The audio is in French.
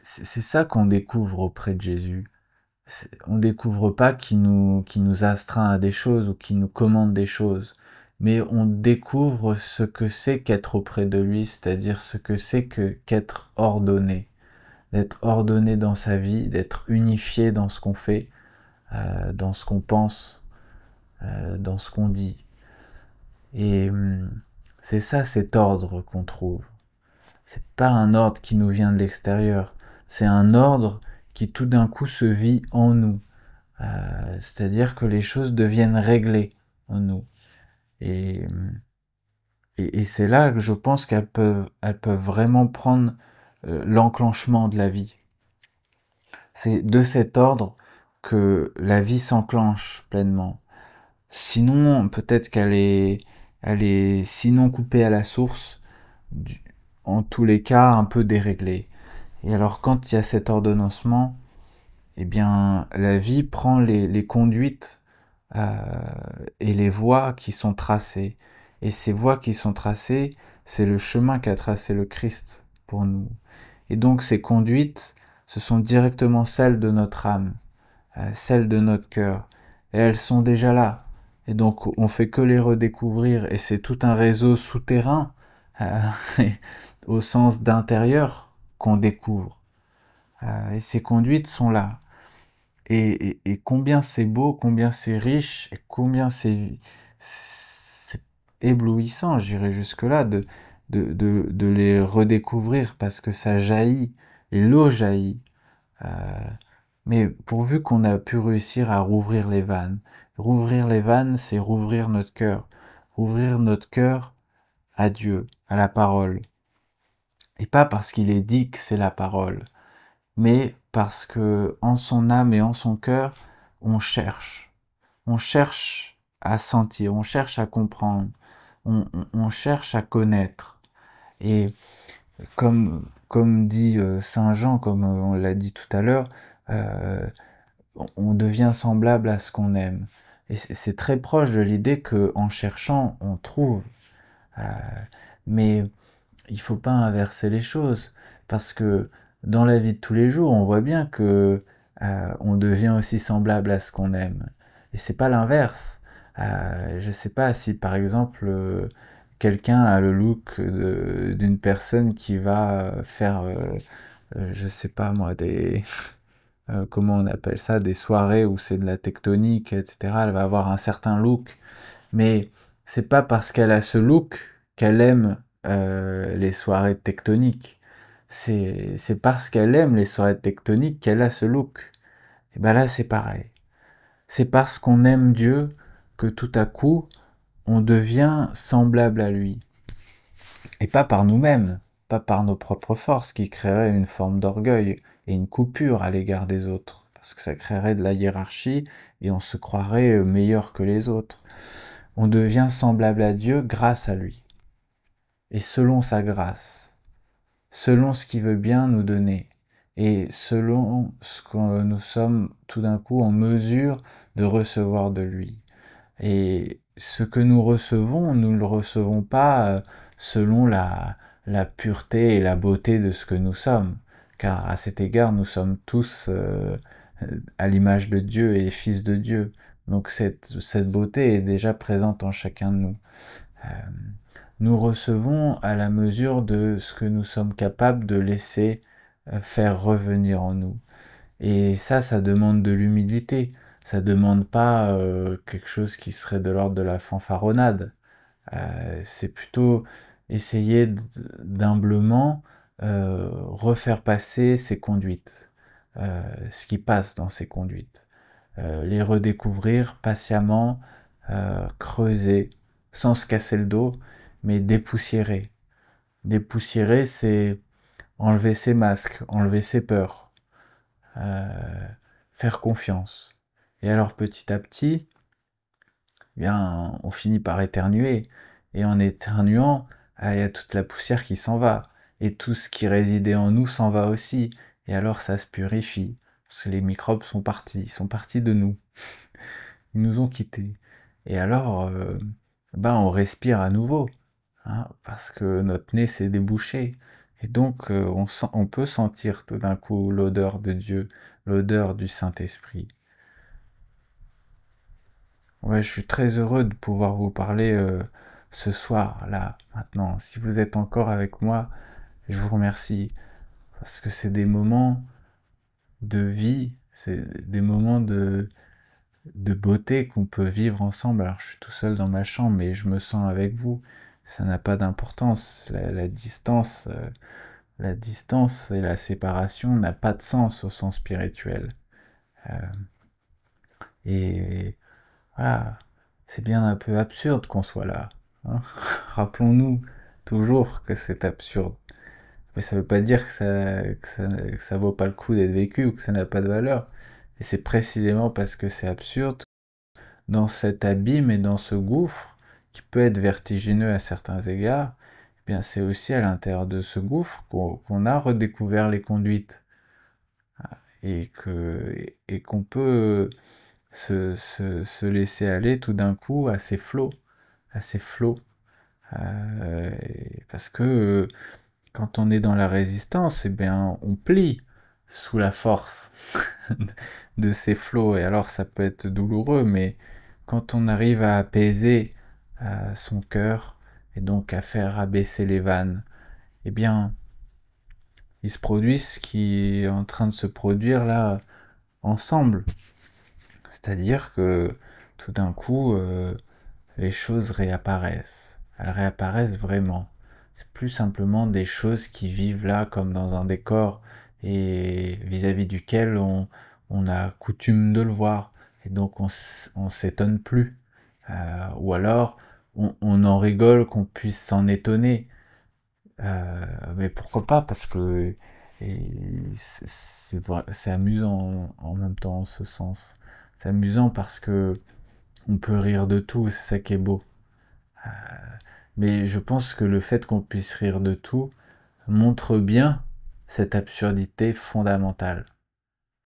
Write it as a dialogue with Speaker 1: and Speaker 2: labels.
Speaker 1: c'est ça qu'on découvre auprès de Jésus. On découvre pas qu'il nous astreint à des choses ou qu'il nous commande des choses, mais on découvre ce que c'est qu'être auprès de lui, c'est-à-dire ce que c'est que qu'être ordonné, d'être ordonné dans sa vie, d'être unifié dans ce qu'on fait, dans ce qu'on pense, dans ce qu'on dit. Et c'est ça cet ordre qu'on trouve. C'est pas un ordre qui nous vient de l'extérieur, c'est un ordre qui tout d'un coup se vit en nous. C'est-à-dire que les choses deviennent réglées en nous. Et, et c'est là que je pense qu'elles peuvent vraiment prendre l'enclenchement de la vie. C'est de cet ordre que la vie s'enclenche pleinement. Sinon, peut-être elle est sinon coupée à la source, en tous les cas un peu déréglée. Et alors quand il y a cet ordonnancement, eh bien la vie prend les conduites et les voies qui sont tracées. Et ces voies qui sont tracées, c'est le chemin qu'a tracé le Christ pour nous. Et donc ces conduites, ce sont directement celles de notre âme, celles de notre cœur. Et elles sont déjà là. Et donc on fait que les redécouvrir. Et c'est tout un réseau souterrain, euh, au sens d'intérieur, qu'on découvre. Et ces conduites sont là. Et combien c'est beau, combien c'est riche, et combien c'est éblouissant, j'irais jusque-là, de les redécouvrir, parce que ça jaillit, et l'eau jaillit. Euh, mais pourvu qu'on a pu réussir à rouvrir les vannes. Rouvrir les vannes, c'est rouvrir notre cœur. Rouvrir notre cœur à Dieu, à la parole. Et pas parce qu'il est dit que c'est la parole, mais parce que en son âme et en son cœur, on cherche. On cherche à sentir, on cherche à comprendre, on cherche à connaître. Et comme dit Saint Jean, comme on l'a dit tout à l'heure, euh, on devient semblable à ce qu'on aime. Et c'est très proche de l'idée qu'en cherchant, on trouve. Euh, mais il faut pas inverser les choses, parce que dans la vie de tous les jours, on voit bien que on devient aussi semblable à ce qu'on aime. Et c'est pas l'inverse. Je sais pas si par exemple quelqu'un a le look d'une personne qui va faire, je sais pas moi, comment on appelle ça, des soirées où c'est de la tectonique, etc. Elle va avoir un certain look, mais c'est pas parce qu'elle a ce look qu'elle aime les soirées tectoniques. C'est parce qu'elle aime les soirées tectoniques qu'elle a ce look. Et ben là, c'est pareil. C'est parce qu'on aime Dieu que tout à coup, on devient semblable à lui. Et pas par nous-mêmes, pas par nos propres forces qui créeraient une forme d'orgueil et une coupure à l'égard des autres. Parce que ça créerait de la hiérarchie et on se croirait meilleur que les autres. On devient semblable à Dieu grâce à lui, et selon sa grâce, selon ce qu'il veut bien nous donner, et selon ce que nous sommes tout d'un coup en mesure de recevoir de lui. Et ce que nous recevons, nous ne le recevons pas selon la pureté et la beauté de ce que nous sommes, car à cet égard, nous sommes tous à l'image de Dieu et fils de Dieu. Donc cette beauté est déjà présente en chacun de nous. Euh, nous recevons à la mesure de ce que nous sommes capables de laisser faire revenir en nous. Et ça demande de l'humilité. Ça demande pas quelque chose qui serait de l'ordre de la fanfaronnade. C'est plutôt essayer d'humblement refaire passer ces conduites, ce qui passe dans ces conduites. Les redécouvrir patiemment, creuser, sans se casser le dos, mais dépoussiérer. Dépoussiérer, c'est enlever ses masques, enlever ses peurs, faire confiance. Et alors petit à petit, eh bien, on finit par éternuer. Et en éternuant, il y a toute la poussière qui s'en va. Et tout ce qui résidait en nous s'en va aussi. Et alors ça se purifie. Parce que les microbes ils sont partis de nous. Ils nous ont quittés. Et alors, ben on respire à nouveau, hein, parce que notre nez s'est débouché. Et donc, on peut sentir tout d'un coup l'odeur de Dieu, l'odeur du Saint-Esprit. Ouais, je suis très heureux de pouvoir vous parler ce soir, là, maintenant. Si vous êtes encore avec moi, je vous remercie. Parce que c'est des moments de vie, c'est des moments de beauté qu'on peut vivre ensemble. Alors, je suis tout seul dans ma chambre, mais je me sens avec vous. Ça n'a pas d'importance. La distance et la séparation n'a pas de sens au sens spirituel. Euh, et voilà, c'est bien un peu absurde qu'on soit là, hein. Rappelons-nous toujours que c'est absurde. Mais ça ne veut pas dire que ça vaut pas le coup d'être vécu ou que ça n'a pas de valeur. Et c'est précisément parce que c'est absurde, dans cet abîme et dans ce gouffre, qui peut être vertigineux à certains égards, eh bien c'est aussi à l'intérieur de ce gouffre qu'on a redécouvert les conduites. Et qu'on peut se laisser aller tout d'un coup à ces flots. Parce que quand on est dans la résistance, eh bien, on plie sous la force de ces flots. Et alors, ça peut être douloureux, mais quand on arrive à apaiser son cœur et donc à faire abaisser les vannes, eh bien, il se produit ce qui est en train de se produire là ensemble. C'est-à-dire que tout d'un coup, les choses réapparaissent. Elles réapparaissent vraiment. C'est plus simplement des choses qui vivent là comme dans un décor et vis-à-vis duquel on a coutume de le voir. Et donc on s'étonne plus. Ou alors on en rigole qu'on puisse s'en étonner. Mais pourquoi pas? Parce que c'est amusant en même temps en ce sens. C'est amusant parce que on peut rire de tout, c'est ça qui est beau. Euh, mais je pense que le fait qu'on puisse rire de tout montre bien cette absurdité fondamentale.